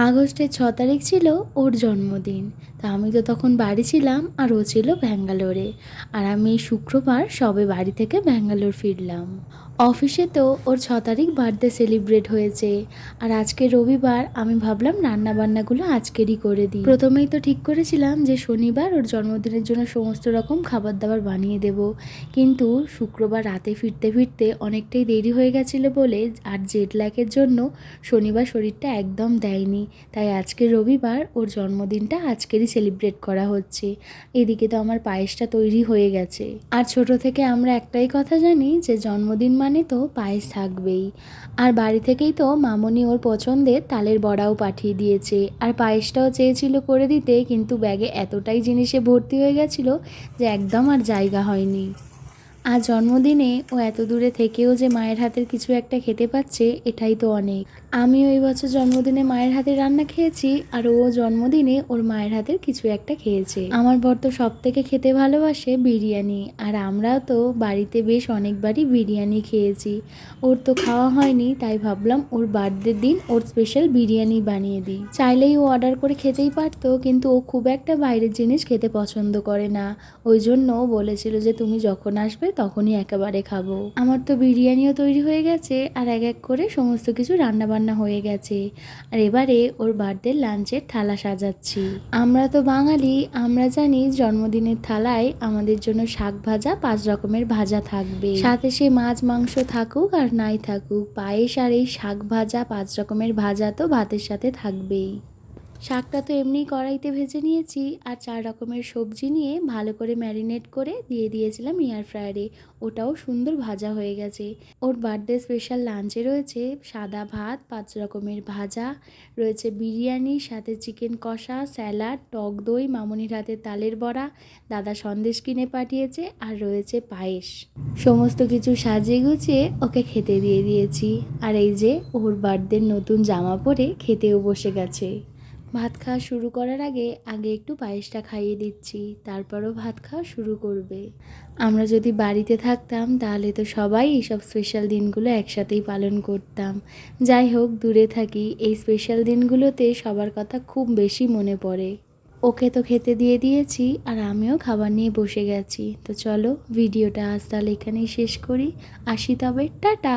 আগস্টের 6 তারিখ ছিল ওর জন্মদিন। তা আমি তো তখন বাড়ি ছিলাম আর ও ছিল ব্যাঙ্গালোরে। আর আমি শুক্রবার সবে বাড়ি থেকে ব্যাঙ্গালোর ফিরলাম। অফিসে তো ওর 6 তারিখ বার্থডে সেলিব্রেট হয়েছে। আর আজকে রবিবার, আমি ভাবলাম রান্নাবান্নাগুলো আজকেরই করে দিই। প্রথমেই তো ঠিক করেছিলাম যে শনিবার ওর জন্মদিনের জন্য সমস্ত রকম খাবার দাবার বানিয়ে দেব। কিন্তু শুক্রবার রাতে ফিরতে ফিরতে অনেকটাই দেরি হয়ে গেছিলো বলে আর জেট ল্যাগের জন্য শনিবার শরীরটা একদম দেয়নি। তাই আজকে রবিবার ওর জন্মদিনটা আজকেরই সেলিব্রেট করা হচ্ছে। এদিকে তো আমার পায়েসটা তৈরি হয়ে গেছে। আর ছোট থেকে আমরা একটাই কথা জানি যে জন্মদিন মানে তো পায়েস থাকবেই। আর বাড়ি থেকেই তো মামনি ওর পছন্দের তালের বড়াও পাঠিয়ে দিয়েছে। আর পায়েসটাও চেয়েছিল করে দিতে, কিন্তু ব্যাগে এতটাই জিনিসে ভর্তি হয়ে গেছিলো যে একদম আর জায়গা হয়নি। আর জন্মদিনে ও এত দূরে থেকেও যে মায়ের হাতের কিছু একটা খেতে পাচ্ছে, এটাই তো অনেক। আমিও এই বছর জন্মদিনে মায়ের হাতের রান্না খেয়েছি, আর ও জন্মদিনে ওর মায়ের হাতের কিছু একটা খেয়েছে। আমার বর তো সব থেকে খেতে ভালোবাসে বিরিয়ানি, আর আমরাও তো বাড়িতে বেশ অনেকবারই বিরিয়ানি খেয়েছি। ওর তো খাওয়া হয়নি, তাই ভাবলাম ওর বার্থডের দিন ওর স্পেশাল বিরিয়ানি বানিয়ে দিই। চাইলেই ও অর্ডার করে খেতেই পারতো, কিন্তু ও খুব একটা বাইরের জিনিস খেতে পছন্দ করে না। ওই জন্য ও বলেছিল যে তুমি যখন আসবে তখনই একেবারে খাবো। আমার তো বিরিয়ানিও তৈরি হয়ে গেছে, আর এক এক করে সমস্ত কিছু রান্নাবান্না হয়ে গেছে। আর এবারে ওর বার্থডে লাঞ্চের থালা সাজাচ্ছি। আমরা তো বাঙালি, আমরা জানি জন্মদিনের থালায় আমাদের জন্য শাক ভাজা 5 রকমের ভাজা থাকবে, সাথে সে মাছ মাংস থাকুক আর নাই থাকুক, পায়েস আর এই শাক ভাজা 5 রকমের ভাজা তো ভাতের সাথে থাকবেই। শাকটা তো এমনিই কড়াইতে ভেজে নিয়েছি, আর 4 রকমের সবজি নিয়ে ভালো করে ম্যারিনেট করে দিয়ে দিয়েছিলাম এয়ার ফ্রায়ারে। ওটাও সুন্দর ভাজা হয়ে গেছে। ওর বার্থডে স্পেশাল লাঞ্চে রয়েছে সাদা ভাত, 5 রকমের ভাজা, রয়েছে বিরিয়ানি, সাথে চিকেন কষা, স্যালাড, টক দই, মামনির হাতে তালের বড়া, দাদা সন্দেশ কিনে পাঠিয়েছে, আর রয়েছে পায়েস। সমস্ত কিছু সাজিয়ে গুছিয়ে ওকে খেতে দিয়ে দিয়েছি। আর এই যে ওর বার্থডের নতুন জামা পরে খেতেও বসে গেছে। ভাত খাওয়া শুরু করার আগে একটু পায়েসটা খাইয়ে দিচ্ছি, তারপরও ভাত খাওয়া শুরু করবে। আমরা যদি বাড়িতে থাকতাম তাহলে তো সবাই এইসব স্পেশাল দিনগুলো একসাথেই পালন করতাম। যাই হোক, দূরে থাকি, এই স্পেশাল দিনগুলোতে সবার কথা খুব বেশি মনে পড়ে। ওকে তো খেতে দিয়ে দিয়েছি, আর আমিও খাবার নিয়ে বসে গেছি। তো চলো ভিডিওটা আজ তাহলে এখানেই শেষ করি। আসি তবে, টাটা।